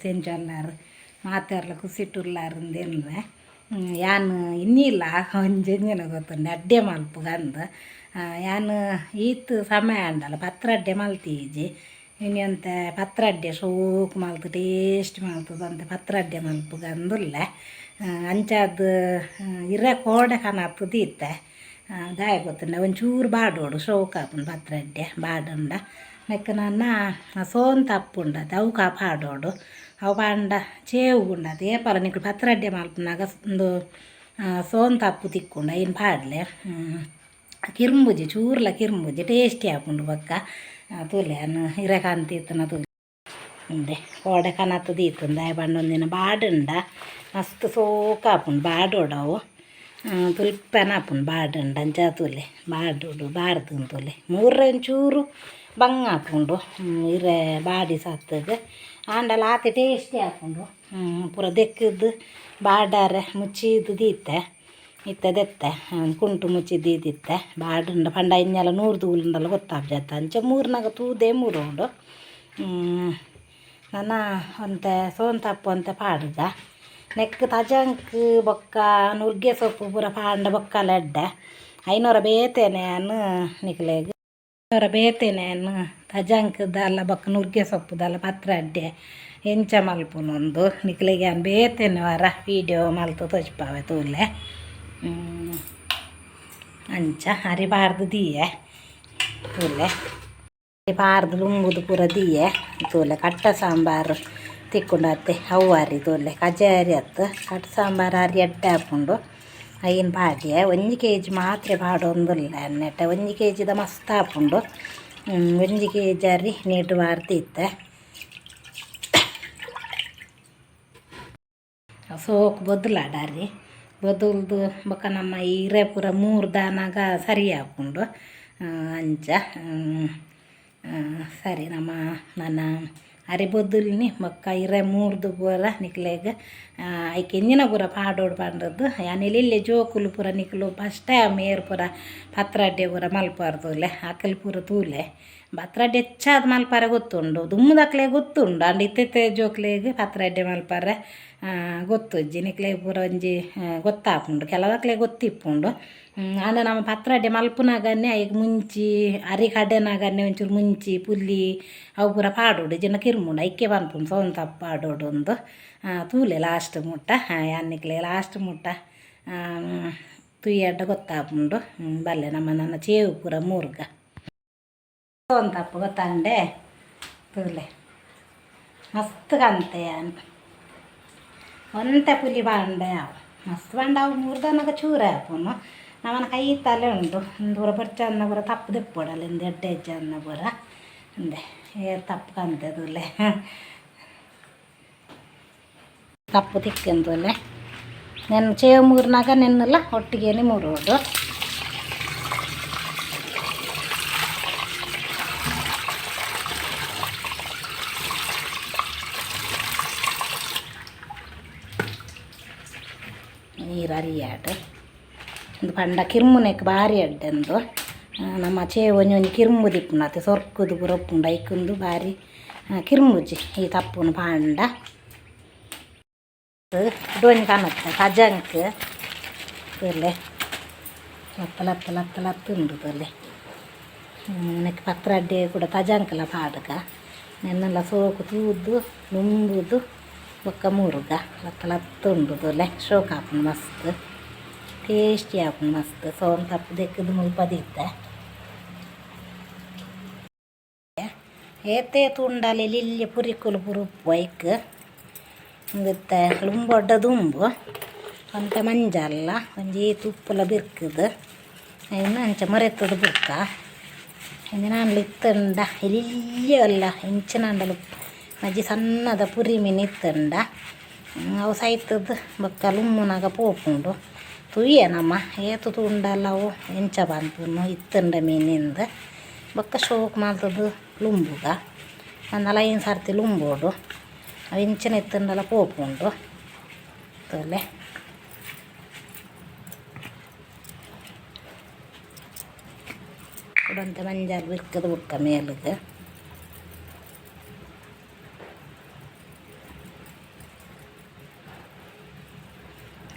ತೆಂಚೊಲ್ಲಾರು ಮಾತಾಡ್ಲ ಕುಸಿಟ್ಟುಲ್ಲಾರಂದೇನ್ರೆ ಯಾನು ಇನ್ನಿಲ್ಲ ಒಂಜೆಂಜಿನ ಗೊತ್ತುಂಡು ಅಡ್ಡೆ ಮಲ್ಪುಗ ಅಂದು ಯಾನು ಈತ್ ಸಮಯ ಅಂಡಲ್ಲ ಪತ್ರ ಅಡ್ಡೆ ಮಲ್ತೀಜಿ ಇನ್ನೆಂತ ಪತ್ರ ಅಡ್ಡೆ ಶೋಕು ಮಲ್ತು ಟೇಸ್ಟ್ ಮಲ್ತದಂತೆ ಪತ್ರ ಅಡ್ಡೆ ಮಲ್ಪುಗ ಅಂದುಲ್ಲ ಅಂಚಾದ ಇರ ಕೋಡೆ ಕನತ್ತು ತೀತ್ತೆ ದಾಯ ಗೊತ್ತುಂಡ ಒಂಚೂರು ಬಾಡೋಡು ಶೋಕಾಪುಂಡು ಪತ್ರ ಅಡ್ಡೆ ಬಾಡುಂಡ ನೆಕ್ಕ ನನ್ನ ಸೋನ್ ತಪ್ಪುಂಡ ಅವು ಪಾಡೋಡು ಅವು ಪಾಂಡ ಚೇವು ಉಂಡ ಅದು ಏಪಲ ನಿಕ್ಲು ಪತ್ರ ಅಡ್ಡೆ ಮಲ್ಪನಾಗ ಒಂದು ಸೋನ್ ತಪ್ಪು ತಿಕ್ಕೊಂಡ ಏನು ಪಾಡ್ಲೆ ಕಿರ್ಂಬುಜಿ ಚೂರ್ಲ ಕಿರ್ಂಬುಜಿ ಟೇಸ್ಟಿ ಆಪುಂಡು ಬೊಕ್ಕ ತುಲೆಯನ್ನು ಇರಕಂತಿತ್ತನ ತುಲೆ ಉಂಡೆ ಕೋಡೆ ಕನತ್ತು ದೀತುಂಡು ದಾಯ ಬಂಡೊಂದಿನ ಬಾಡುಂಡ ಮಸ್ತ್ ಸೋಕಾಪುಂಡು ಬಾಡೋಡವು ತುಲ್ಪನ ಆಪುಂಡು ಬಾಡುಂಡ ಅಂಚ ತುಲೆ ಬಾಡೋಡು ಬಾರ್ದು ತುಲೆ ಮೂರೊಂಚೂರು ಬಂಗ ಹಾಕೊಂಡು ಇರೆ ಬಾಡಿ ಸತ್ತಗೆ ಆಂಡಲ ಆತೆ ಟೇಸ್ಟಿ ಹಾಕೊಂಡು ಪೂರ ದೆಕ್ಕದ್ದು ಬಾಡಾರೆ ಮುಚ್ಚಿದ್ದು ದೀತೆ ಇತ್ತದೆತ್ತೆ ಕುಂಟು ಮುಚ್ಚಿದ್ದು ಇದ್ದಿತ್ತೆ ಬಾಡುಂಡ ಪಂಡ ಇನ್ನೆಲ್ಲ 100 ತೂಲುಂಡಲ್ಲ ಗೊತ್ತಾಗ್ಜತ್ತ ಅಂಚ ಮೂರ್ನಾಗ ತೂದೆ ಮೂರೋಡು ನನ್ನ ಅಂತೆ ಸೋನ್ ತಪ್ಪು ಅಂತ ಪಾಡ್ಗ ನೆಕ್ ತಜಂಕ್ ಬೊಕ್ಕ ನುಗ್ಗೆ ಸೊಪ್ಪು ಪೂರ ಪಾಂಡ ಬೊಕ್ಕಲ ಎಡ್ಡೆ 500 ಬೇತೇನೆ ಅನ್ನು ನಿಕ್ಲೆಗ್ 500 ಬೇತೇನೆ ಅನ್ನು ತಜಂಕ್ದಲ್ಲ ಬೊಕ್ಕ ನುಗ್ಗೆ ಸೊಪ್ಪುದಲ್ಲ ಪತ್ರ ಅಡ್ಡೆ ಎಂಚ ಮಲ್ಪುನೊಂದು ನಿಕ್ಲೆಗೆ ಅನ್ ಬೇತೇನೆ ವರ ವೀಡಿಯೋ ಮಲ್ತು ತೋಜ್ಪಾವೆ ತೂಲೆ ಅಂಚ ಅರಿಬಾರ್ದು ದೀಯೆ ತೂಲೆ ಬಾರ್ದು ಲುಂಗುದು ಪೂರ ದೀಯೆ ತೂಲೆ ಕಟ್ಟ ಸಾಂಬಾರು ತಿಕ್ಕೊಂಡು ಅವ್ವಾರಿ ತೂಲೆ ಕಜಾರಿ ಅತ್ತು ಕಟ್ಟ ಸಾಂಬಾರು ಅರಿ ಎಡ್ಡೆ ಹಾಕೊಂಡು ಐನ್ ಬಾಡಿಯೆ 1 kg ಮಾತ್ರ ಬಾಡೊಂದುಲ್ಲ ಅನ್ನೆಟ್ಟ 1 kgದ ಮಸ್ತ್ ಹಾಕೊಂಡು 1 kg ಅರಿ ನೀಟು ಬಾರ್ದಿತ್ತೆ ಸೋಕು ಬೊದ್ಲಾಡಾರಿ ಬೊದುಲ್ದು ಬೊಕ್ಕ ನಮ್ಮ ಹಿರೇ ಪೂರ 3 ದಾನಾಗ ಸರಿ ಹಾಕೊಂಡು ಅಂಚ ಸರಿ ನನ್ನ ಅರೆ ಬೊದ್ದುಲ್ನಿ ಬೊಕ್ಕ ಹಿರೇ 3ದು ಪೂರ ನಿಕ್ಲೆಗ್ ಐಕೆ ಎಂಜಿನ ಪೂರ ಪಾಡೋಡು ಪಂಡದ್ದು ಯಾನೆಲಿಲ್ಲೆ ಜೋಕುಲು ಪೂರ ನಿಕ್ಲು ಫಸ್ಟ್ ಟೈಮ್ ಏರ್ ಪೂರ ಪತ್ರ ಅಡ್ಡೆ ಪೂರ ಮಲ್ಪಾರ್ದುಲೆ ಆಕಲ್ ಪೂರ ತೂಲೆ ಪತ್ರ ಅಡ್ಡೆ ಹೆಚ್ಚಾದ ಮಲ್ಪಾರೆ ಗೊತ್ತುಂಡು ದುಮ್ಮದಕ್ಲೆ ಗೊತ್ತುಂಡು ಅಂಡ್ ಇತ್ತೆ ಜೋಕ್ಲೆಗ್ ಪತ್ರ ಅಡ್ಡೆ ಮಲ್ಪಾರೆ ಗೊತ್ತುಜ್ಜಿ ನಿಕ್ಲೆ ಪೂರ ಒಂಜಿ ಗೊತ್ತಾಪುಂಡು ಕೆಲವಕ್ಲೆ ಗೊತ್ತಿಪ್ಪುಂಡು ಆಂಡ ನಮ್ಮ ಪತ್ರ ಅಡ್ಡೆ ಮಲ್ಪುನಾಗನ್ನೇ ಐಗೆ ಮುಂಚಿ ಅರಿ ಕಡೆನಾಗನ್ನೇ ಒಂಚೂರು ಮುಂಚಿ ಪುಲ್ಲಿ ಅವು ಪೂರ ಪಾಡೋಡು ಜನ ಕಿರ್ಮುಂಡು ಐಕ್ಕೆ ಪನ್ಪುಂಡು ಸೋನ್ ತಪ್ಪು ಪಾಡೋಡು ಒಂದು ತೂಲೆ ಲಾಸ್ಟ್ ಮುಟ್ಟ ಯಾನ್ನಿಕ್ಲೆ ಲಾಸ್ಟ್ ಮುಟ್ಟ ತುಯ್ಯಡ್ಡ ಗೊತ್ತಾಪುಂಡು ಬಲ್ಲೆ ನನ್ನ ಚೇವು ಪೂರ ಮೂರ್ಗ ಸೋನ್ ತಪ್ಪು ಗೊತ್ತಾಂಡೆ ತೂಲೆ ಮಸ್ತ್ ಕಂತೆ ಒಂತೆ ಪುಲಿ ಬಾಂಡೆ ಅವು ಮಸ್ತ್ ಬಾಂಡ ಅವು 3 ದನಗ ಚೂರ ಹಾಪುನು ನಮ್ಮನ ಕೈ ತಲೆ ಉಂಟು ಪೂರ ಬರ್ಚನ್ನ ಪೂರ ತಪ್ಪು ದಿಪ್ಪೊಡಲ್ಲ ಇಂದು ಎಡ್ಡೆ ಅಜ್ಜನ್ನ ಪೂರ ಅಂದೆ ತಪ್ಪು ಕಂತೆ ತೂಲೆ ತಪ್ಪು ತಿಕ್ಕಂತೂಲೆ ನೆನ್ನ ಚೇವು ಮೂರ್ನಾಗ ನೆನ್ನಲ್ಲ ಒಟ್ಟಿಗೆ ಮೂರೋಡು ನೀರು ಅರಿಯಾಡು ಒಂದು ಪಂಡ ಕಿರ್ಮುನೆಕ್ ಭಾರಿ ಅಡ್ಡೆಂದು ನಮ್ಮ ಚೇವು ಒಂಜೊಂಜಿ ಕಿರ್ಮು ದಿಪ್ಪುನತ್ತೆ ಸೊರ್ಕುದು ಪೂರ ಉಪ್ಪುಂಡು ಐಕುಂದು ಭಾರಿ ಕಿರ್ಮುಜಿ ಈ ತಪ್ಪುನು ಪಾಂಡ ಡೊಂಜಿ ಕನತ್ತೆ ಕಜಂಕ್ ತೂಲೆ ಲತ್ತುಂಡು ತೂಲೆ ನೆಕ್ ಪತ್ರ ಅಡ್ಡೆ ಕೂಡ ತಜಂಕಲ ಪಾಡ್ಗ ನೆನ್ನೆಲ್ಲ ಸೋಕು ತೂದು ನುಂಬುದು ಬೊಕ್ಕ ಮೂರುಗ ಲತ್ತುಂಡು ತೂಲೆ ಶೋಕ್ ಹಾಪುಂಡು ಮಸ್ತ್ ಟೇಸ್ಟಿ ಹಾಪುಂಡು ಮಸ್ತ್ ಸೋನ್ ತಪ್ಪು ದೆಕ್ಕದು ಮುಲ್ಪ ದಿತ್ತೆ ಏತೆ ತುಂಡಲೆ ಲಿಲ್ಲಿ ಪುರಿಕುಲು ಪುರ ಉಪ್ಪು ಐಕ್ ಮತ್ತೆ ಲುಂಬೊಡ್ಡ ದುಂಬು ಒಂತ ಮಂಜಲ್ಲ ಒಂಜಿ ತುಪ್ಪುಲ ಬಿರ್ಕುದು ಇನ್ನು ಅಂಚ ಮರೆತದು ಬುಕ್ಕ ಇಂದು ನಾನು ಇತ್ತಂಡ ಇಲ್ಲಿಯಲ್ಲ ಇಂಚಿನಂಡಲು ಮಜ್ಜಿ ಸಣ್ಣದ ಪುರಿ ಮೀನು ಇತ್ತಂಡ ಅವು ಸೈತದ್ದು ಬೊಕ್ಕ ಲುಮ್ಮುನಾಗ ಪೋಪುಂಡು ತುಯ್ಯ ನಮ್ಮ ಏತು ತುಂಡಲ್ಲ ಅವು ಎಂಚ ಬಂತು ಇತ್ತಂಡ ಮೀನಿಂದ ಬೊಕ್ಕ ಶೋಕ್ ಮಾಡ್ತದ್ದು ಲುಂಬುಗ ಒಂದಲ್ಲ 5 ಸರ್ತಿ ಲುಂಬೋಡು ಅವು ಇಂಚಿನ ಇತ್ತಂಡಲ್ಲ ಪೋಪುಂಡು ತೋಲೆ ಕೊಡಂತೆ ಮಂಜಾಲು ಬಿರ್ಕದು ಬುಕ್ಕ ಮೇಲಿಗೆ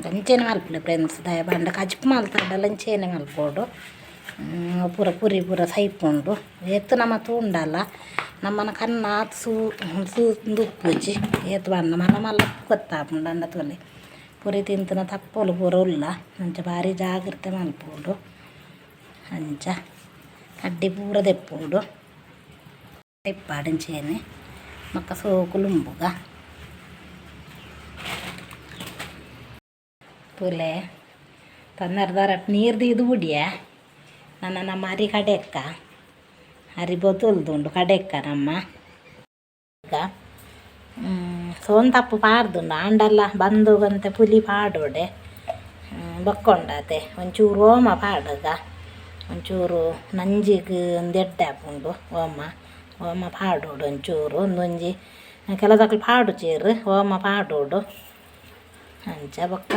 ಅಂಚೆನೆ ಮಲ್ಪಲೆ ಫ್ರೆಂಡ್ಸ್ ದಯ ಬಂಡ ಕಜ್ಪು ಮಲ್ತಾಡಲ್ಲ ಅಂಚೆನೆ ಮಲ್ಪೋಡು ಪೂರ ಪುರಿ ಪೂರ ಸೈಪುಂಡು ಏತು ನಮ್ಮ ತೂಂಡಲ್ಲ ನಮ್ಮನ ಕನ್ನ ದುಪ್ಪುಜಿ ಏತು ಬಣ್ಣ ಮಲ್ಲ ಮಲ್ಲ ಗೊತ್ತಾಪುಂಡು ಅಂಡ ತೊಲೆ ಪುರಿ ತಿಂತನ ತಪ್ಪಲು ಪೂರ ಉಲ್ಲ ಅಂಚ ಭಾರಿ ಜಾಗ್ರತೆ ಮಲ್ಪೋಡು ಅಂಚ ಕಡ್ಡಿ ಪೂರ ತೆಪ್ಪುಂಡು ತೆಪ್ಪಾಡಂಚೇನೆ ಮಕ್ಕ ಸೋಕುಲುಂಬುಗ ತುಲೆ ತನ್ನರ್ದಾರಟ್ ನೀರ್ದು ಇದು ಬಿಡಿಯ ನಮ್ಮ ಹರಿ ಕಡೆಕ್ಕ ಹರಿ ಬೊತುಲ್ದುಂಡು ಕಡೆಕ್ಕ ನಮ್ಮ ಈಗ ಸೋಂತಪ್ಪು ಪಾಡ್ದುಂಡು ಆಂಡಲ್ಲ ಬಂದುಗಂತೆ ಪುಲಿ ಪಾಡೋಡೆ ಬಕ್ಕೊಂಡತೆ ಒಂಚೂರು ಓಮ ಪಾಡಗ ಒಂಚೂರು ನಂಜಿಗೆ ಒಂದು ಎಡ್ಡೆ ಹಾಕೊಂಡು ಓಮ ಪಾಡೋಡು ಒಂಚೂರು ಒಂದೊಂಜಿ ಕೆಲಸಕ್ಕಲು ಪಾಡು ಚೇರು ಓಮ ಪಾಡೋಡು ಅಂಚ ಬೊಕ್ಕ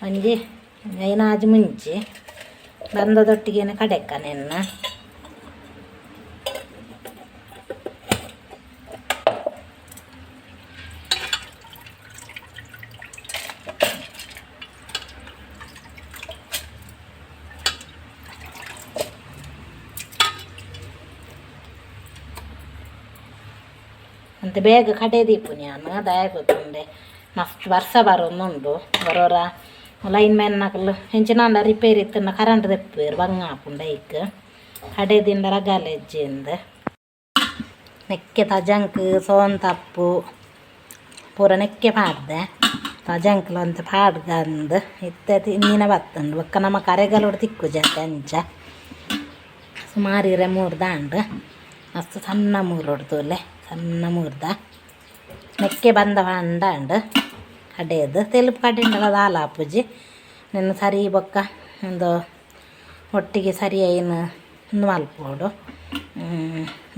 ಒಂಜಿ ಐನಾಜು ಮುಂಚಿ ಬಂದದೊಟ್ಟಿಗೇನೆ ಕಡೆಕ್ಕ ನೆನ್ನ ಅಂತ ಬೇಗ ಕಡೆ ದೀಪು ನಾನು ದಯ ಗೊತ್ತುಂಡೆ ಮಸ್ತ್ ವರ್ಷ ಬರೋನುಂಡು ಬರೋರ ಲೈನ್ ಮ್ಯಾನ್ ನಕಲು ಹೆಂಚಿನ ರಿಪೇರಿ ಇತ್ತನ್ನ ಕರೆಂಟ್ ತೆಪ್ಪೇರು ಬಂಗ ಹಾಪುಂಡ ಐಕ್ ಕಡೆದಿಂದ ರಗಾಲ ಹೆಜ್ಜೆಯಿಂದ ನೆಕ್ಕೆ ತಜಂಕ್ ಸೋಂತಪ್ಪು ಪೂರ ನೆಕ್ಕೆ ಪಾಡ್ದೆ ತಜಂಕ್ಲು ಅಂತ ಪಾಡ್ಗಂದು ಇತ್ತೆ ಇನ್ನಿನ ಬತ್ತಂಡು ಒಕ್ಕ ನಮ್ಮ ಕರೆಗಲೋಡು ತಿಕ್ಕು ಜಾತೆ ಅಂಚ ಸುಮಾರಿರೆ 3 ದಾಂಡು ಮಸ್ತ್ ಸಣ್ಣ ಮೂರೊಡ್ತೋಲೆ ಸಣ್ಣ ಮೂರ್ದ ನೆಕ್ಕೆ ಬಂದ ಅಂಡಾಂಡು ಕಡೆಯದು ತೆಲುಪು ಕಡೆಂಡಲ ದಾಲ ಆಪುಜಿ ನಿನ್ನ ಸರಿ ಬೊಕ್ಕ ಒಂದು ಒಟ್ಟಿಗೆ ಸರಿ ಏನು ಒಂದು ಮಲ್ಪೋಡು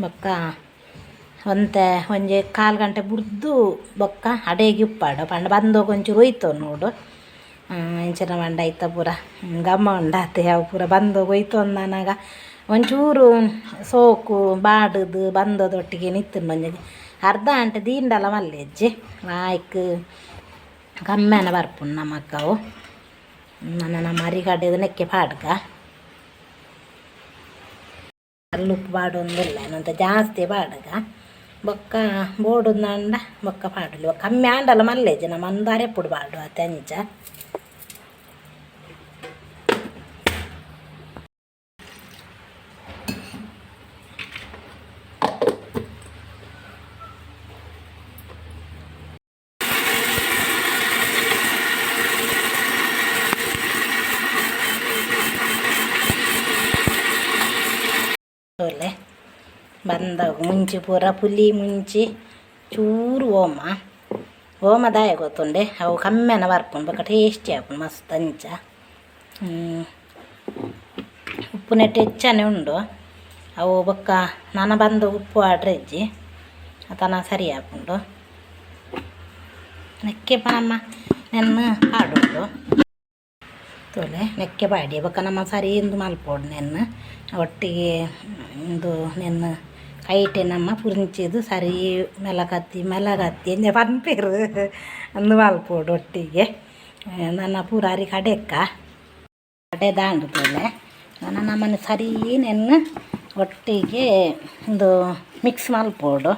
ಬೊಕ್ಕ ಒಂತೆ ಒಂಜಿ 1/4 ಗಂಟೆ ಬುಡ್ದು ಬೊಕ್ಕ ಅಡೆಗೆ ಉಪ್ಪಾಡು ಪಂಡ ಬಂದೋಗಿ ಒಂಚೂರು ಒಯ್ತೋ ನೋಡು ಇಂಚಿನ ಮಂಡ ಐತ ಪೂರ ಗಮ್ಮ ಉಂಡಾತೆ ಅವು ಪೂರ ಬಂದೋಗಿ ಒಯ್ತು ಅಂದನಾಗ ಒಂಚೂರು ಸೋಕು ಬಾಡುದು ಬಂದದೊಟ್ಟಿಗೆ ನಿತ್ತು ಒಂಜಿ ಅರ್ಧ ಗಂಟೆ ದೀಂಡಲ ಮಲ್ಲೆಜ್ಜಿ ಆಯ್ಕೆ ಕಮ್ಮೆನ ಬರ್ಪುಂಡು ನಮ್ಮ ಅಕ್ಕವು ನಮ್ಮ ಮರಿ ಕಡೆದು ನೆಕ್ಕೆ ಪಾಡ್ಗ ಅಲ್ಲುಪ್ಪು ಪಾಡೊಂದಿಲ್ಲ ಏನಂತ ಜಾಸ್ತಿ ಪಾಡ್ಗ ಬೊಕ್ಕ ಬೋಡುಂದಂಡ ಬೊಕ್ಕ ಪಾಡಲಿ ಕಮ್ಮಿ ಆಂಡಲ ಮಲ್ಲೆಜ್ಜಿ ನಮ್ಮ ಅಂದಾರೆ ಪುಡು ಪಾಡು ಅತ್ಯಂಚ ಬಂದ ಮುಂಚಿ ಪೂರ ಪುಲಿ ಮುಂಚಿ ಚೂರು ಓಮ ದಾಯ ಗೊತ್ತುಂಡೆ ಅವು ಕಮ್ಮೆನ ಬರ್ಪುಂಡು ಬೊಕ್ಕ ಟೇಸ್ಟಿ ಆಪುಂಡು ಮಸ್ತ್ ಅಂಚ ಉಪ್ಪು ನೆಟ್ಟು ಹೆಚ್ಚನೆ ಉಂಡು ಅವು ಬೊಕ್ಕ ನಾನು ಬಂದು ಉಪ್ಪು ಆಡ್ರೆಜ್ಜಿ ಆತನ ಸರಿ ಆಪುಂಡು ನೆಕ್ಕೆ ನಮ್ಮ ನೆನ್ನ ಆಡೋದು ತೋಲೆ ನೆಕ್ಕೆ ಬಾಡಿ ಬೊಕ್ಕ ನಮ್ಮ ಸರಿ ಇಂದು ಮಲ್ಪೋಡು ನೆನ್ನ ಒಟ್ಟಿಗೆ ಇಂದು ನೆನ್ನ ಕೈಟೆ ನಮ್ಮ ಪುರಿಂಚಿದು ಸರಿ ಮೆಲಗತ್ತಿ ಎಂಜ ಪನ್ಪೇರು ಅಂದು ಮಲ್ಪೋಡು ಒಟ್ಟಿಗೆ ನನ್ನ ಪೂರಾರಿ ಕಡೆಕ್ಕ ಕಡೆ ದಾಂಡು ತೋಲೆ ನನ್ನ ನಮ್ಮನ್ನು ಸರಿ ನೆನ್ನ ಒಟ್ಟಿಗೆ ಒಂದು ಮಿಕ್ಸ್ ಮಲ್ಪೋಡು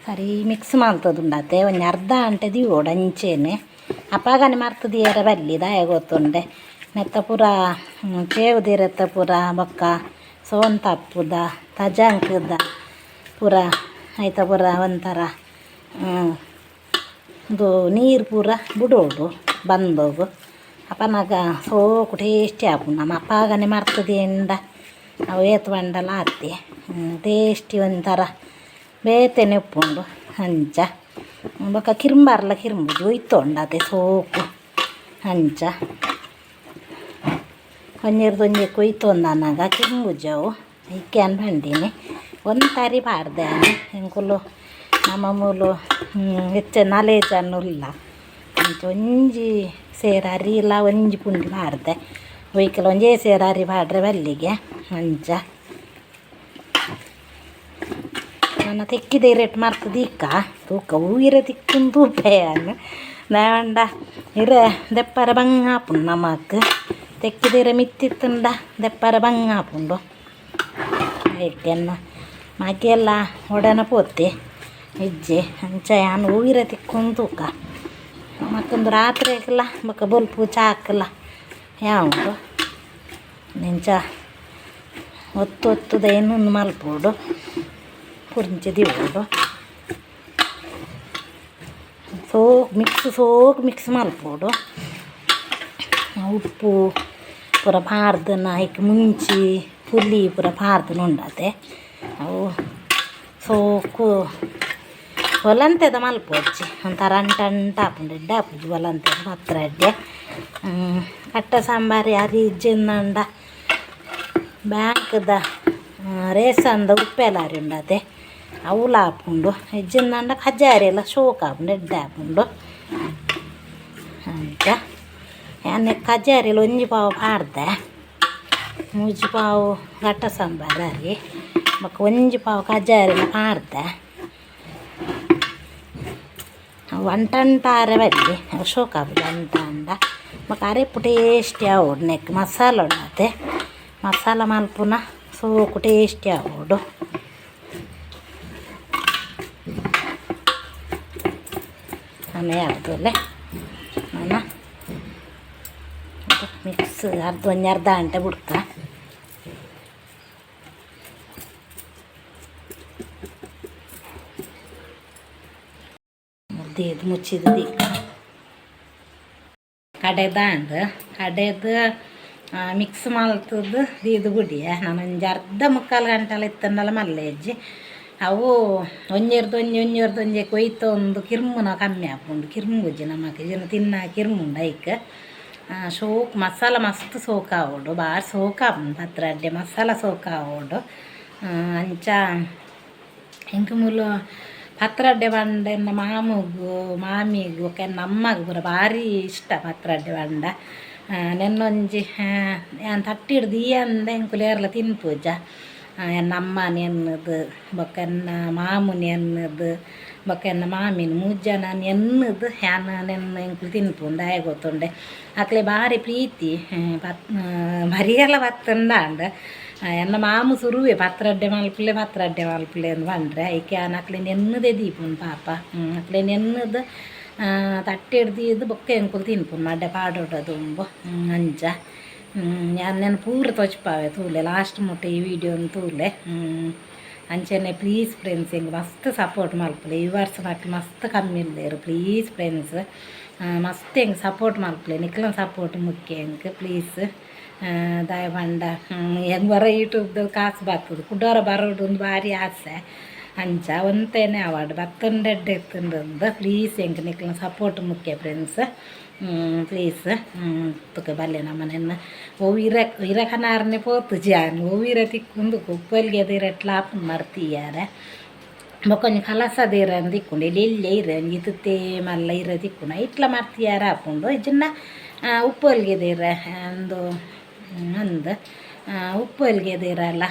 ಸರಿ ಮಿಕ್ಸ್ ಮಲ್ತದುಂಡತೆ ಒಂದು ಅರ್ಧ ಗಂಟೆ ದಿವೋಡು ಅಂಚೆನೆ ಅಪಾಗನೆ ಮರ್ತದ ಏರ ಬಲ್ಲಿ ದಾಯ ಗೊತ್ತುಂಡೆ ನೆತ್ತ ಪೂರ ಚೇವುದಿರತ್ತ ಪೂರ ಬೊಕ್ಕ ಸೋಂತಪ್ಪುದ ತಜಂಕದ ಪೂರ ಐತ ಪೂರ ಒಂಥರ ಇದು ನೀರು ಪೂರ ಬಿಡೋಡು ಬಂದೋಗು ಅಪ್ಪನಾಗ ಸೋಕು ಟೇಸ್ಟಿ ಆಪುಂಡು ನಮ್ಮ ಅಪ್ಪಾಗನೆ ಮರ್ತದೆ ಎಂಡ ಅವು ಏತು ಬಂಡಲ ಆತಿ ಟೇಸ್ಟಿ ಒಂಥರ ಬೇತೆನೆ ಉಪ್ಪುಂಡು ಅಂಚ ಬೊಕ್ಕ ಕಿರ್ಂಬರ್ಲ ಕಿರ್ಂಬುಜಿ ಒಯ್ತೊಂಡತೆ ಸೋಕು ಅಂಚ ಒಂಜಿ ಕೊಯ್ತೊಂದನಾಗ ಕಿರ್ಂಬುಜವು ಇಕ್ಕೆ ಅನ್ಬಂಡಿನಿ ಒಂದು ತಾರಿ ಪಾಡ್ದೆ ಎಂಕುಲು ನಮ್ಮ ಮೂಲು ಹೆಚ್ಚು ನಾಲೇಜ್ ಅನ್ನುಲ್ಲ ಅಂಚ ಒಂಜಿ ಸೇರ ಅರಿ ಇಲ್ಲ ಒಂಜಿ ಪುಂಡಿ ಪಾಡ್ದೆ ಒಯ್ಕಲು ಒಂಜೇ ಸೇರ ಅರಿ ಪಾಡ್ರೆ ಬಲ್ಲಿಗೆ ಅಂಚ ನನ್ನ ತೆಕ್ಕಿದೆ ರೇಟ್ ಮಾಡ್ತದೆ ಇಕ್ಕ ತೂಕ ಹೂವಿರ ತಿಕ್ಕುಂದು ತೂಪೆಯನ್ನು നേണ്ട ഇരെ ദെപ്പര ബങ്ങാപ്പുണ്ട് നമുക്ക് തെക്കിതിരെ മിത്തിത്തുണ്ട ദെപ്പര ബങ്ങാപ്പുണ്ടോ ಐತೆನ್ನ ಮಾಕೆಲ್ಲ ಒಡನ ಪೋತೆ ಹೆಜ್ಜೆ ಅಂಚ ಯಾನು ಊವಿರ ತಿಕ್ಕೊಂಡು ತೂಕ ಮತ್ತೊಂದು ರಾತ್ರಿ ಹಾಕಲ್ಲ ಮಕ್ಕ ಬಲ್ಪು ಚಾ ಹಾಕಲ್ಲ ಯಾವುದು ನೆಂಚ ಒತ್ತು ಇನ್ನೊಂದು ಮಲ್ಪೋಡು ಕುರ್ಚಿ ದಿವೋಡು ಸೋಕ್ ಮಿಕ್ಸ್ ಮಲ್ಪೋಡು ಉಪ್ಪು ಪೂರ ಪಾರ್ದನ ಹೀಗೆ ಮುಂಚಿ ಪುಲಿ ಪೂರ ಪಾರ್ದನ ಉಂಡತೆ ಅವು ಸೋಕು ಒಲಂತೆದ ಮಲ್ಪೋಚ್ಚಿ ಒಂಥರ ಅಂಟ ಹಾಪುಂಡು ಹಾಪುಜಿ ಒಲಂತೆದ ಹತ್ರ ಅಡ್ಡೆ ಕಟ್ಟ ಸಾಂಬಾರಿ ಅರಿ ಇಜ್ಜಿಂದ ಬ್ಯಾಂಕ್ದ ರೇಸಂದ ಉಪ್ಪೆಲಾರಿ ಉಂಡತೆ ಅವಳು ಹಾಪುಂಡು ಇಜ್ಜಿಂದ ಕಜ್ಜಾರಿ ಎಲ್ಲ ಶೋಕ್ ಹಾಪುಂಡು ಎಡ್ಡೆ ಹಾಪುಂಡು ಅಂತ ಯಾನೆ ಕಜ್ಜಾರಿಲಿ ಒಂಜಿ ಪಾವು ಪಾಡ್ದೆ ಮೂಜಿ ಪಾವು ಕಟ್ಟ ಸಾಂಬಾರಿ ಮಕ್ಕ ಒಂಜಿ ಪಾವು ಕಜ್ಜಾರಿಲ ಪಾಡ್ದೆ ಅವು ಅಂಟಾರೆ ಬರಲಿ ಶೋಕ್ ಹಾಪುದು ಅಂಟ ಮಕ್ಕ ಅರೆಪ್ಪು ಟೇಸ್ಟಿ ಆವೋಡು ನೆಕ್ ಮಸಾಲ ಉಂಡತೆ ಮಸಾಲ ಮಲ್ಪುನ ಸೋಕು ಟೇಸ್ಟಿ ಆವೋಡು ನಾನು ಯಾವುದಲ್ಲೇ ನಾನು ಮಿಕ್ಸ್ ಒಂಜಿ ಅರ್ಧ ಗಂಟೆ ಬಿಡ್ಕ ಮುದ್ದಿದ್ದು ಮುಚ್ಚಿದ್ದು ದೀಕ ಕಡೆದು ಮಿಕ್ಸ್ ಮಲ್ತದ್ದು ದೀದು ಗುಡಿಯ ನಾನು ಒಂಜಿ ಅರ್ಧ ಮುಕ್ಕಾಲು ಗಂಟೆಲ್ಲ ಇತ್ತಂದಲ್ಲ ಮಲ್ಲೆ ಹೆಜ್ಜೆ ಅವು ಒಂಜಿ ಕೊಯ್ತು ಒಂದು ಕಿರ್ಮುನ ಕಮ್ಮಿ ಹಾಕೊಂಡು ಕಿರ್ಮು ಗುಜ್ಜಿ ನಮಗೆ ಜನ ತಿನ್ನ ಕಿರ್ಮುಂಡು ಐಕ್ ಸೋಕ್ ಮಸಾಲ ಮಸ್ತ್ ಸೋಕ ಆವೋಡು ಭಾಳ ಸೋಕ ಪತ್ರ ಅಡ್ಡೆ ಮಸಾಲ ಸೋಕ ಆವೋಡು ಅಂಚ ಇಂಕ ಮೂಲು ಪತ್ರ ಅಡ್ಡೆ ಬಂಡ ಎನ್ನ ಮಾಮಿಗೂ ಕೆನ್ನ ಅಮ್ಮಗೂ ಪೂರ ಭಾರಿ ಇಷ್ಟ ಪತ್ರ ಅಡ್ಡೆ ಬಂಡ ನೆನ್ನೊಂಜಿ ನಾನು ತಟ್ಟಿಡ್ದು ಈ ಅಂದ ಎಂಕುಲೇರ್ಲ ತಿನ್ಪೂಜ ಎನ್ನ ಅಮ್ಮನ ಎನ್ನದು ಬೊಕ್ಕ ಎನ್ನ ಮಾಮುನಿ ಎನ್ನದು ಬೊಕ್ಕ ಎನ್ನ ಮಾಮಿನ ಮೂಜನ ಎನ್ನದು ಯಾನ ನೆನ್ನ ಎಂಕುಲು ತಿನ್ಪುಂಡು ಆಯ್ ಗೊತ್ತುಂಡೆ ಅಕ್ಲೆ ಭಾರಿ ಪ್ರೀತಿ ಮರಿಯೆಲ್ಲ ಬತ್ತಂದಾಂಡ ಎನ್ನ ಮಾಮು ಸುರುವೆ ಪತ್ರ ಅಡ್ಡೆ ಮಲ್ಪಲೆ ಅಂದು ಬಂಡ್ರೆ ಐಕೆ ಅಕ್ಲೆ ನೆನ್ನದೇ ದೀಪುಂಡು ಪಾಪ ಅಕ್ಲೆ ನೆನ್ನದು ತಟ್ಟೆ ಹಿಡ್ದು ಬೊಕ್ಕ ಎಂಕುಲು ತಿನ್ಪುಂಡು ಮಡ್ಡೆ ಪಾಡೋಡು ತುಂಬು ಅಂಚ ನಾನು ಪೂರ ತೊಚ್ಪಾವೆ ತೂಲೆ ಲಾಸ್ಟ್ ಮುಟ್ಟ ಈ ವಿಡಿಯೋನ ತೂಲೆ ಅಂಚನೆ ಪ್ಲೀಸ್ ಫ್ರೆಂಡ್ಸ್ ಹಿಂಗೆ ಮಸ್ತ್ ಸಪೋರ್ಟ್ ಮಲ್ಪಲೆ ಈ ವರ್ಷ ಮಕ್ಳು ಮಸ್ತ್ ಕಮ್ಮಿ ಇಲ್ದೇರು ಪ್ಲೀಸ್ ಫ್ರೆಂಡ್ಸ್ ಮಸ್ತ್ ಹೆಂಗೆ ಸಪೋರ್ಟ್ ಮಲ್ಪಲೆ ನಿಕ್ಲ ಸಪೋರ್ಟ್ ಮುಖ್ಯ ಹೆಂಗೆ ಪ್ಲೀಸ್ ದಯ ಬಂಡ ಹೆಂಗೆ ಬರೋ ಯೂಟ್ಯೂಬ್ದಲ್ಲಿ ಕಾಸು ಬರ್ತದೆ ಕುಡ್ಡೋರ ಬರೋದು ಒಂದು ಭಾರಿ ಆಸೆ ಅಂಚ ಒಂತೇನೆ ಅವಾರ್ಡ್ ಬತ್ತೊಂಡೆಡ್ಡೆ ಎತ್ತಂದು ಪ್ಲೀಸ್ ಹೆಂಗೆ ನಿಕ್ಲ ಸಪೋರ್ಟ್ ಮುಖ್ಯ ಫ್ರೆಂಡ್ಸ್ ಪ್ಲೀಸ್ ತುಕ ಬಲ್ಲೆ ನಮ್ಮನೆನ್ನ ಇರಕನಾರನೆ ಪೋತು ಜಾನ್ ಓವಿರ ತಿಕ್ಕೊಂಡು ಕುಪ್ಪಲ್ಗೆ ಅದಿರ ಎಟ್ಲಾಪ್ ಮಾಡ್ತೀಯಾರ ಬೊಕೊಂಜಿ ಕಲಸದಿರ ತಿಕ್ಕೊಂಡು ಇಲ್ಲೇ ಇರಂಜಿ ತುತ್ತೇ ಮಲ್ಲ ಇರ ತಿಕ್ಕೊಂಡು ಇಟ್ಲ ಮಾಡ್ತೀಯಾರ ಹಾಕೊಂಡು ಇದನ್ನ ಉಪ್ಪಲ್ಗೆದಿರ ಒಂದು ಉಪ್ಪು ಹೊಲ್ಗೆದಿರಲ್ಲ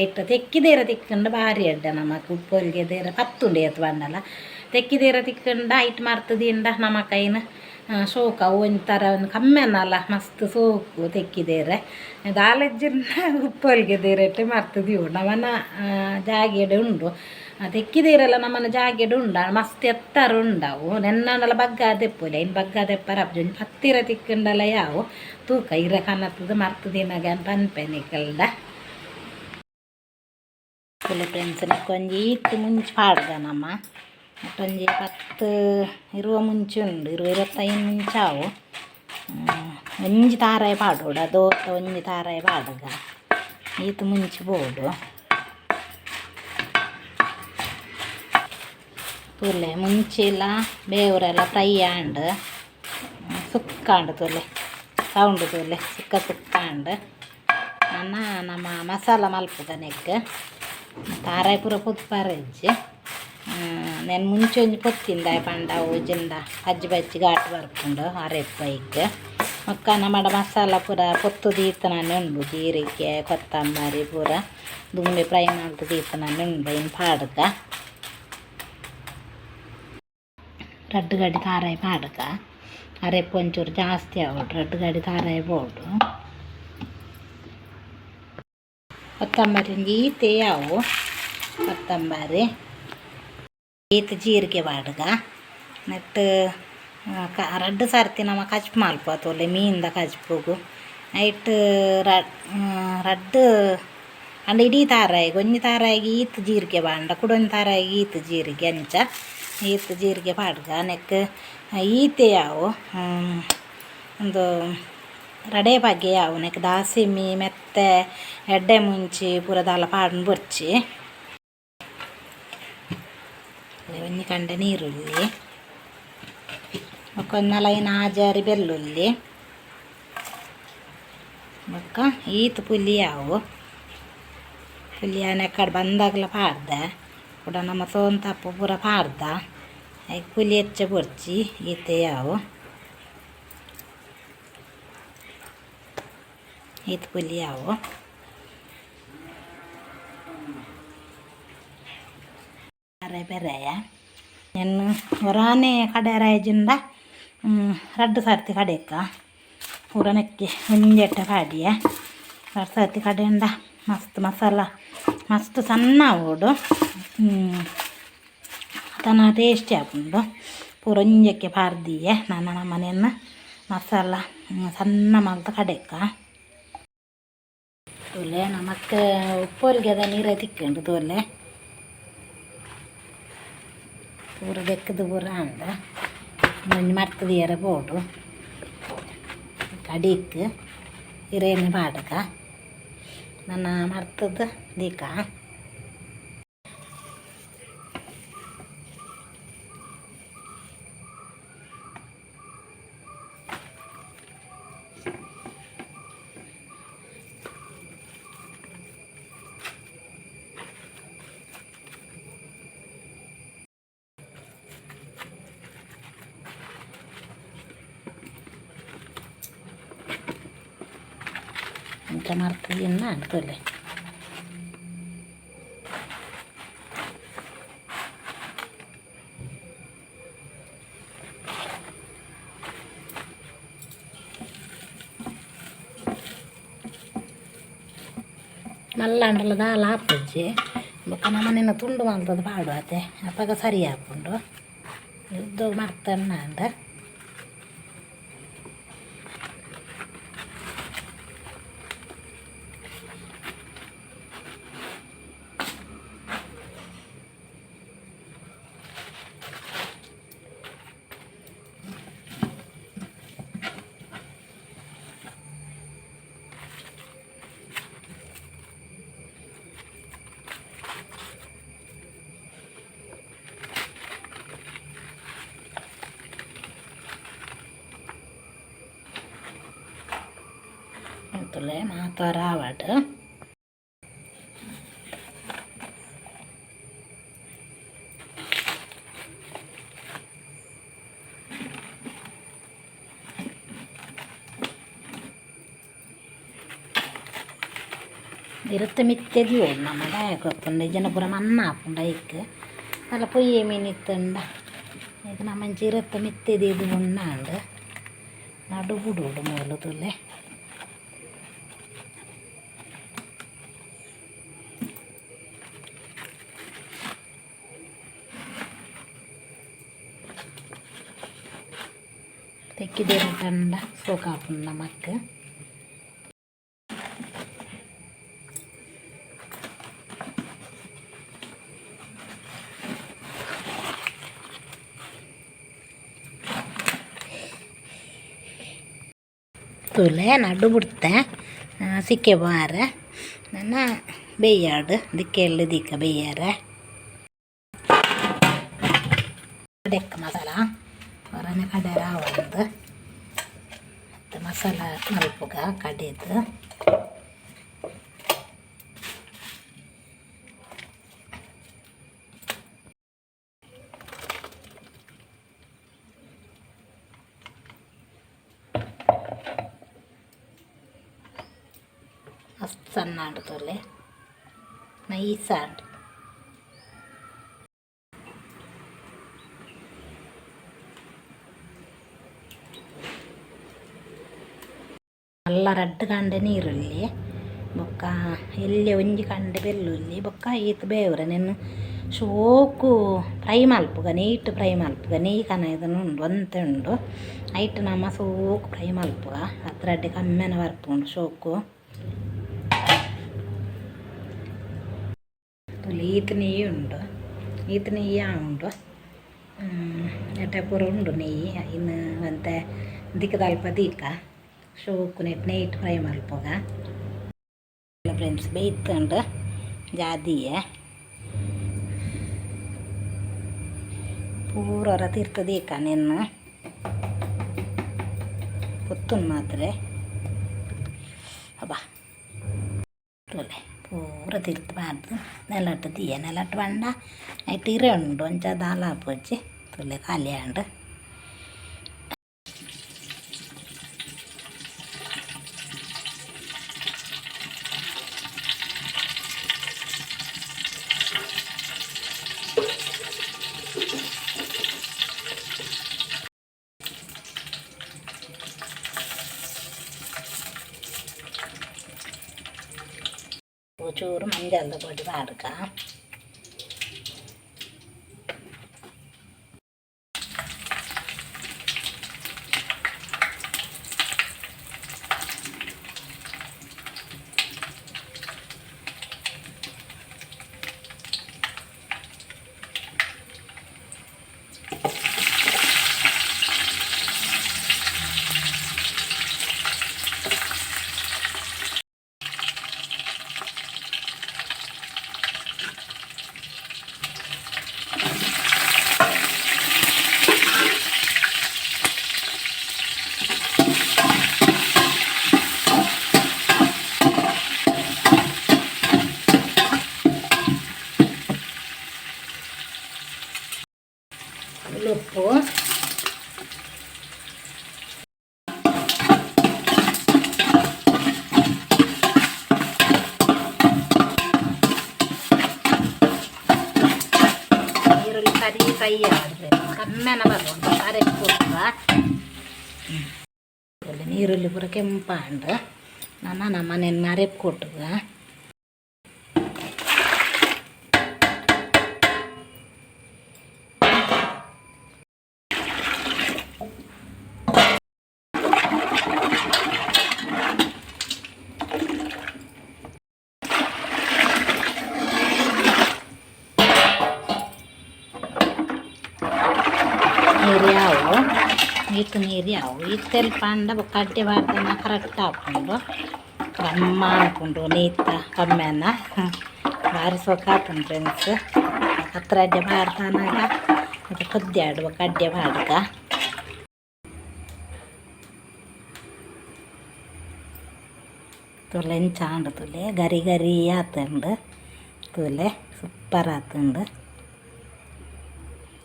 ಐಟ ತೆಕ್ಕಿದೇರ ತಿಕ್ಕೊಂಡು ಭಾರಿ ಅಡ್ಡ ನಮಕ್ ಉಪ್ಪು ಹೊಲ್ಗೆದೇರ ಪತ್ತುಂಡೆ ಎತ್ತು ಬಂಡಲ್ಲ ತೆಕ್ಕಿದೇರ ತಿಕ್ಕೊಂಡು ಐಟ್ ಮಾಡ್ತದಿಂದ ನಮ್ಮ ಕೈನ ಸೋಕ ಒಂಥರ ಒಂದು ಕಮ್ಮಿ ಅನ್ನಲ್ಲ ಮಸ್ತ್ ಸೋಕು ತೆಕ್ಕಿದೇರೆ ದಾಲಜ್ಜನ್ನ ಉಪ್ಪು ಹೊಲ್ಗೆದೇರಟ್ಟೆ ಮಾಡ್ತಿದ್ದೀವು ನಮ್ಮನ್ನ ಜಾಗೆಡೆ ಉಂಡು ತೆಕ್ಕಿದೇರಲ್ಲ ನಮ್ಮನ್ನ ಜಾಗೆಡೆ ಉಂಡ ಮಸ್ತ್ ಎತ್ತರ ಉಂಡವು ನೆನ್ನಲ್ಲ ಬಗ್ಗ ದೆಪ್ಪುಲೆ ಇನ್ನು ಬಗ್ಗ ದೆಪ್ಪರ ಅಪ್ಜೊಂದು ಹತ್ತಿರ ತಿಕ್ಕೊಂಡಲ್ಲ ಯಾವು ತೂಕ ಇರ ಕನ್ನತ್ತದ ಮರ್ತದಿನಾಗ ಅಂತ ಅನ್ಪೆನಿಕಲ್ದ ಫುಲ್ ಫ್ರೆಂಡ್ಸ್ ಕೊಂಜಿ ಈತ್ ಮುಂಚೆ ಪಾಡ್ದ ನಮ್ಮ ಮತ್ತೊಂಜಿ 10 ಇರುವ ಮುಂಚೆ ಉಂಡು 25 ಮುಂಚಾವು ಒಂಜಿ ತಾರಾಯ ಪಾಡೋಡು ಅದು ಒಂಜಿ ತಾರಾಯ ಪಾಡಗ ಈತ್ ಮುಂಚೆ ಬೋಡು ತುಲೆ ಮುಂಚೆಲ್ಲ ಬೇವರೆಲ್ಲ ಫ್ರೈ ಆಂಡ್ ಸುಕ್ಕಾಂಡು ತುಲೆ ಸೌಂಡು ತುಲೆ ಸುಕ್ಕಾಂಡು ನಮ್ಮ ಮಸಾಲ ಮಲ್ಪದ ನೆಕ್ ತಾರಾಯ ಪೂರ ಪುತ್ಪಾರಜ್ಜಿ నేను ಮುಂಚೆ ಒಂಜಿ ಪೊತ್ತಿಂದ ಪಂಡ ಜಿಂದ ಅಜ್ಜಿ ಬಜ್ಜಿ ಘಾಟ್ ಬರ್ಕೊಂಡು ಅರೆಪ್ಪೈಕ್ ಒಕ್ಕ ನಮ್ಮಡ ಮಸಾಲ ಪೂರ ಪೊತ್ತು ದೀತನೇ ಉಂಡು ಜೀರಿಗೆ ಕೊತ್ತಂಬರಿ ಪೂರ ದುಂಬೆ ಫ್ರೈ ಮಾಡ್ದು ದೀತನೇ ಉಂಡು ಇನ್ನು ಪಾಡ್ಗ ರಡ್ಡು ಗಾಡಿ ತಾರಾಯಿ ಪಾಡ್ಕ ಅರೆಪ್ಪು ಒಂಚೂರು ಜಾಸ್ತಿ ಆಗೋಡು ರಡ್ಡು ಗಾಡಿ ತಾರಾಯಿ ಬೋಡು ಕೊತ್ತಂಬರಿ ಈತೆ ಯಾವು ಕೊತ್ತಂಬರಿ ಈತ ಜೀರಿಗೆ ಪಾಡ್ಗ ನೆಟ್ಟು ರಡ್ಡು ಸರ್ತಿ ನಮ್ಮ ಕಚ್ಪು ಮಲ್ಪತ್ತೊಲೆ ಮೀನಿಂದ ಕಚ್ಪುಗು ನೈಟ್ ರಡ್ಡು ಅಂಡ ಇಡೀ ತಾರಾಯಿಗೆ ಒಂಜಿ ತಾರಾಯಿಗೆ ಈತ್ ಜೀರಿಗೆ ಬಾಂಡ ಕುಡೊಂಜಿ ತಾರಾಯಿಗೆ ಈತ್ ಜೀರಿಗೆ ಅಂಚ ಈತ್ ಜೀರಿಗೆ ಪಾಡ್ಗ ನೆಕ್ ಈತೆ ಯಾವು ಒಂದು ರಡೆ ಬಗೆ ಯಾವು ನೆಕ್ ದಾಸಿಮಿ ಮೆತ್ತೆ ಎಡ್ಡೆ ಮುಂಚಿ ಪೂರದಾಲ ಪಾಡ್ನು ಬೊರ್ಚಿ ಒಂಜಿ ಕಂಡೆ ನೀರುಳ್ಳಿ ಒಂದಲೈನ ಆಜಾರಿ ಬೆಳ್ಳುಳ್ಳಿ ಬೊಕ್ಕ ಈತ್ ಪುಲಿ ಯಾವು ಪುಲಿಯನ್ನ ಕಡೆ ಬಂದಾಗಲ ಪಾಡ್ದೆ ಕೂಡ ನಮ್ಮ ಸೋಂತಪ್ಪು ಪೂರ ಪಾಡ್ದ ಈಗ ಪುಲಿ ಹೆಚ್ಚ ಬೊರ್ಚಿ ಈತೆ ಯಾವು ಈತ್ ಪುಲಿ ಯಾವು ಬೇರೆ ಬೇರೆಯ ಎನ್ನು ಹೊರಾನೆ ಕಡೆ ರಾಯಜಿಂದ ರಡ್ಡು ಸರ್ತಿ ಕಡೆಕ ಪೂರ ನೆಕ್ಕಿ ಒಂಜೆಟ್ಟ ಕಾಡಿಯ ಎರಡು ಸರ್ತಿ ಕಡೆಯಿಂದ ಮಸ್ತ್ ಮಸಾಲ ಮಸ್ತ್ ಸಣ್ಣ ಓಡು ತನ ಟೇಸ್ಟಿ ಹಾಕೊಂಡು ಪೂರ ಒಂಜಕ್ಕೆ ಪಾರ್ದಿಯೆ ನನ್ನ ಮನೆಯನ್ನು ಮಸಾಲ ಸಣ್ಣ ಮಲ್ತ ಕಡೆಕ ತೋಲೆ ನಮಕ್ಕೆ ಉಪ್ಪೋಲ್ಗೆ ಅದ ನೀರೇ ತಿಕ್ಕೊಂಡು ತೋಲೆ ಪೂರ ಬೆಕ್ಕದು ಪೂರ ಅಂದ ಒಂಜಿ ಮರ್ತದಿಯರ ಬೋಡು ಕಡಿಕ್ ಹಿರೇನೆ ಪಾಡ್ಕ ನನ್ನ ಮರ್ತದ ದೀಕ ಅಂತ ಮರ್ತದಿನ್ನ ಅಂತಲೆ ನಲ್ಲ ಅಂಡಲ ದಾಲ ಹಾಪಜ್ಜಿ ಬೊಕ್ಕ ನಮ್ಮನೆನ ತುಂಡು ಮಲ್ತದ ಪಾಡು ಆತೆ ಅಪ್ಪಾಗ ಸರಿ ಹಾಕೊಂಡು ಯುದ್ಧ ಮರ್ತಣ್ಣ ಅಂದ ಅಂತಲೇ ಮಾತಾರ ಆವಾಡು ಇರುತ್ತೆ ಮಿತ್ತೆದಿ ಓಡು ನಮ್ಮ ಗಾಯಕ ಹಾಕೊಂಡು ಜನ ಪೂರ ಮನ್ನ ಹಾಕೊಂಡು ಐಕ್ ಅಲ್ಲ ಪೊಯ್ಯೆ ಮೀನಿತ್ತಂಡ ಈಗ ನಮ್ಮ ಮಂచి ಇರುತ್ತೆ ಮಿತ್ತೆದಿ ಇದು ಉಣ್ಣಾಂಡು ನಡು ಬಿಡು ಮೂಲು ತುಲೆ ತೆಕ್ಕಿದೇನು ತಂಡ ಸೋಕ ಹಾಕೊಂಡು ನಮಕ್ಕೆ ತುಲೆ ನಡು ಬಿಡ್ತೆ ಸಿಕ್ಕೆ ಬಾರ ನನ್ನ ಬೇಯಾಡು ದಿಕ್ಕೆಲ್ಲ ದಿಕ್ಕ ಬೇಯಾರ ಡೆಕ್ಕ ಮಸಾಲ ಹೊರನೆ ಕಡೆ ರಾವಣದು ಮತ್ತು ಮಸಾಲ ಮಲ್ಪುಗ ಕಡೆದು ಮಸ್ತ್ ಸಣ್ಣ ಆಡ್ತೋಲೆ ನೈಸ್ ಆಡ್ ಎಲ್ಲ ರಡ್ಡು ಕಂಡೆ ನೀರುಳ್ಳಿ ಬೊಕ್ಕ ಎಲ್ಲಿ ಒಂಜಿ ಕಂಡೆ ಬೆಳ್ಳುಳ್ಳಿ ಬೊಕ್ಕ ಈತ ಬೇವ್ರೆ ನೆನ್ನು ಶೋಕು ಫ್ರೈ ಮಲ್ಪುಗ ನೀಟ್ ಫ್ರೈ ಮಲ್ಪುಗ ನೀ ಕನ ಇದನ್ನು ಉಂಡು ಒಂತೆ ಉಂಡು ಐಟ್ ನಮ್ಮ ಸೋಕು ಫ್ರೈ ಮಲ್ಪುಗ ಅದ್ರಡ್ಡೆ ಕಮ್ಮೆನ ಬರ್ಪುಂಡು ಶೋಕು ಈತ ನೆಯ್ಯಿ ಉಂಡು ಈತ ನೆಯ್ಯಿ ಉಂಡು ಎಟ ಪೂರ ಉಂಡು ನೆಯ್ಯಿ ಇನ್ನು ಮತ್ತೆ ದಿಕ್ಕದಲ್ಪ ದೀಕ ಶೋಕು ನೆಟ್ ಫ್ರೈ ಮಲ್ಪುಗ ಫ್ರೆಂಡ್ಸ್ ಬೇಯ್ತುಂಡು ಜಾದಿಯೆ ಪೂರ ತೀರ್ತದೀಕ ನೆನ್ನು ಪೊತ್ತುನ್ ಮಾತ್ರ ಅಬ್ಬಾ ತೊಲೆ ಪೂರ ತಿರ್ತಬಾರ್ದು ನೆಲಟ್ಟು ದಿಯ ನೆಲಟ್ಟು ಬಂಡ ಐಟ್ ಇರೆ ಉಂಡು ಒಂಚ ದಾಲ ಹಾಪೊಚ್ಚಿ ತೊಲೆ ಖಾಲಿ ಆಂಡು ಚೂರು ಮಂಜಲ್ದ ಪೊಡಿ ಬಾಡ್ಕ ಉಪ್ಪು ಈರುಳ್ಳಿ ಕರಿ ಫ್ರೈ ಆದ್ರೆ ಕಮ್ಮೆನ ಬರೋದು ಅರೆ ಕೊಡುವ ನೀರುಳ್ಳಿ ಪೂರ ಕೆಂಪಾಂಡು ನಮ್ಮ ಮನೆಯನ್ನು ಅರೆಪ್ ಕೊಟ್ಟುವ ನೀರ್ಯಾವು ಈತ ನೀರ್ಯಾವು ಈತೆಲ್ ಪಾಂಡ ಕಡ್ಡೆ ಬಾರ್ದನ ಕರೆಕ್ಟ್ ಹಾಕ್ಕೊಂಡು ಕಮ್ಮ ಹಾಕ್ಕೊಂಡು ನೀತ ಕಮ್ಮೆನ ಭಾರಿ ಸೊಕ್ಕಾತುಂಡು ಫ್ರೆಂಡ್ಸ್ ಹತ್ರ ಅಡ್ಡೆ ಬಾರ್ದನಾಗ ಮತ್ತು ಕೊದ್ದೆ ಆಡುವ ಕಡ್ಡೆ ಬಾಡ್ಗ ತುಲೆ ಎಂಚಾಂಡು ತುಲೆ ಗರಿ ಗರಿ ಆತುಂಡು ತುಲೆ ಸೂಪರ್ ಆತುಂಡು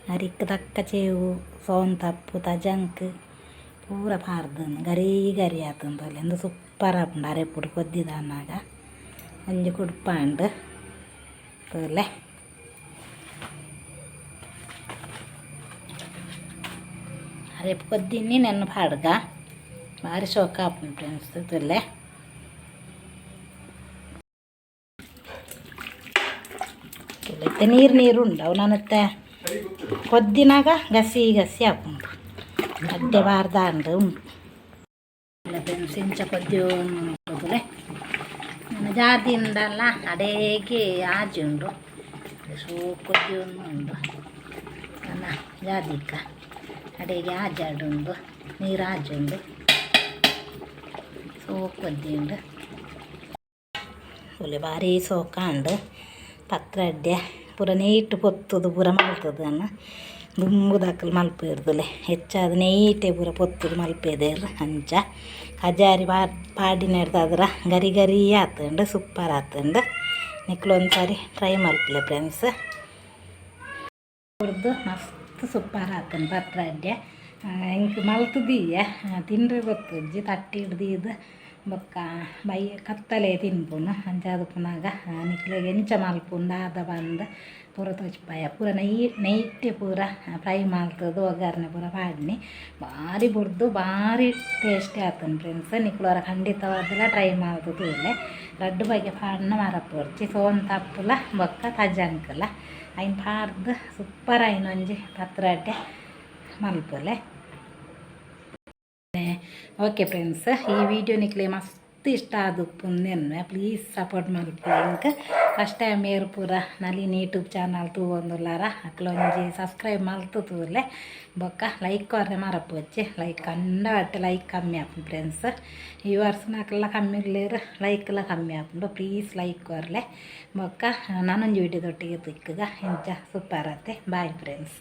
ಅರಿಕ್ ತಕ್ಕ ಚೇವು ಸೋಂತಪ್ಪು ತಜಂಕ್ ಪೂರ ಪಾರ್ದನು ಗರಿ ಗರಿ ಆತಂತಲ್ಲಿ ಎಂದು ಸೂಪರ್ ಆಪುಂಡು ಅರೆಪುಡು ಕೊದ್ದಿದ ಅನ್ನಾಗ ಒಂಜಿ ಕುಡ್ಪಾಂಡು ತೋಲೆ ಅರೆಪು ಕೊದ್ದಿನಿ ನೆನ್ನು ಪಾಡ್ಗ ಭಾರಿ ಶೋಕ ಆಪುಂಡು ಫ್ರೆಂಡ್ಸ್ ತೋಲೆ ತೊಲೆ ನೀರು ಉಂಡು ಅವು ನನ್ನತ್ತೆ ಕೊದ್ದಿನಾಗ ಗಸಿ ಗಸಿ ಹಾಕೊಂಡು ಅಡ್ಡೆ ಬಾರ್ದಾಂಡು ಉಂಟು ಫ್ರೆಂಡ್ಸ್ ಇಂಚ ಕೊದ್ದಿ ಉಂಟುಲೆ ಜಾತಿಯಿಂದಲ್ಲ ಅಡೇಗೆ ಆಜಿ ಉಂಡು ಸೋ ಕೊದ್ದಿ ಉಂಡು ನನ್ನ ಜಾತಿಕ್ಕ ಅಡೇಗೆ ಆಜಾಡು ಉಂಡು ನೀರು ಆಜಿ ಉಂಡು ಸೋ ಕೊದ್ದಿ ಉಂಡು ಒಳ್ಳೆ ಭಾರಿ ಸೋಕಾಂಡು ಪತ್ರ ಅಡ್ಡೆ ಪೂರ ನೀಟ್ ಪೊತ್ತುದು ಪೂರ ಮಲ್ತದನ್ನು ದುಂಬುದಾಕಲು ಮಲ್ಪಿರ್ದಲೆ ಹೆಚ್ಚಾದ ನೀಟೇ ಪೂರ ಪೊತ್ತುದು ಮಲ್ಪೇದೇರು ಅಂಚ ಕಜಾರಿ ಪಾಡಿನೆಡ್ದಾದ್ರೆ ಗರಿ ಗರಿ ಆತಂಡು ಸೂಪರ್ ಆತಂಡು ನಿಕ್ಲೊಂದು ಸಾರಿ ಟ್ರೈ ಮಲ್ಪಲೆ ಫ್ರೆಂಡ್ಸ್ ಹುಡ್ದು ಮಸ್ತ್ ಸೂಪರ್ ಆತಂಡು ಪತ್ರ ಅಡ್ಡೆ ಇಂಕ ಮಲ್ತದೀಯ ತಿಂಡ್ರೆ ಗೊತ್ತಜ್ಜಿ ತಟ್ಟಿ ಹಿಡ್ದು ಬೊಕ್ಕ ಕತ್ತಲೆ ತಿನ್ಪುನು ಅಂಚಾದ ಪುನಾಗ ನಿಕ್ಲೆಗೆ ಎಂಚ ಮಲ್ಪುಂಡು ಆದ ಬಂದು ಪೂರ ತೋಚ್ಪಾಯ ಪೂರ ನೈಟೆ ಪೂರ ಫ್ರೈ ಮಾಡ್ತದ್ದು ಒಗ್ಗರಣೆ ಪೂರ ಪಾಡ್ನಿ ಭಾರಿ ಬುಡ್ದು ಭಾರಿ ಟೇಸ್ಟಿ ಆಗ್ತಾನೆ ಫ್ರೆಂಡ್ಸ್. ನಿಕ್ಳವರ ಖಂಡಿತವಾದಲ್ಲ ಟ್ರೈ ಮಾಡ್ತದೆ ಇಲ್ಲೇ ಲಡ್ಡು ಬಗ್ಗೆ ಪಾಡ್ನ ಮರಪೋರ್ಚಿ ಸೋನ್ ತಪ್ಪಲ ಬೊಕ್ಕ ತಜ್ಜಂಕಲ ಅಯ್ನ ಪಾಡ್ದು ಸೂಪರ್ ಆಯ್ನ ಒಂಜಿ ಪತ್ರೊಡೆ ಮಲ್ಪಲೆ. ಓಕೆ ಫ್ರೆಂಡ್ಸ್, ಈ ವಿಡಿಯೋ ನಿಕ್ಲೆ ಮಸ್ತ್ ಇಷ್ಟ ಆದುಪ್ಪುಂದೆನ್ನೆ ಪ್ಲೀಸ್ ಸಪೋರ್ಟ್ ಮಲ್ಪುಂಗೆ. ಫಸ್ಟ್ ಟೈಮ್ ಏರು ಪೂರ ನಳಿನಿ ಯೂಟ್ಯೂಬ್ ಚಾನಲ್ ತೂವೊಂದುಲ್ಲಾರ ಅಕ್ಲೊಂಜಿ ಸಬ್ಸ್ಕ್ರೈಬ್ ಮಲ್ತು ತೂಲೆ ಬೊಕ್ಕ ಲೈಕ್ ಕೊರ್ರೆ ಮರಪೋಚ್ಚಿ ಲೈಕ್ ಕಂಡ ಒಟ್ಟು ಲೈಕ್ ಕಮ್ಮಿ ಆಪುಂಡು ಫ್ರೆಂಡ್ಸ್. ವ್ಯೂವರ್ಸ್ ನಾಕೆಲ್ಲ ಕಮ್ಮಿ ಇರ್ಲೇರು ಲೈಕ್ಲ ಕಮ್ಮಿ ಆಪುಂಡು ಪ್ಲೀಸ್ ಲೈಕ್ ಕೊರ್ಲೆ ಬೊಕ್ಕ ನಾನೊಂಜಿ ವಿಡಿಯೋದೊಟ್ಟಿಗೆ ತಿಕ್ಕಗ ಇಂಚ ಸೂಪರ್ ಆತೆ. Bye friends.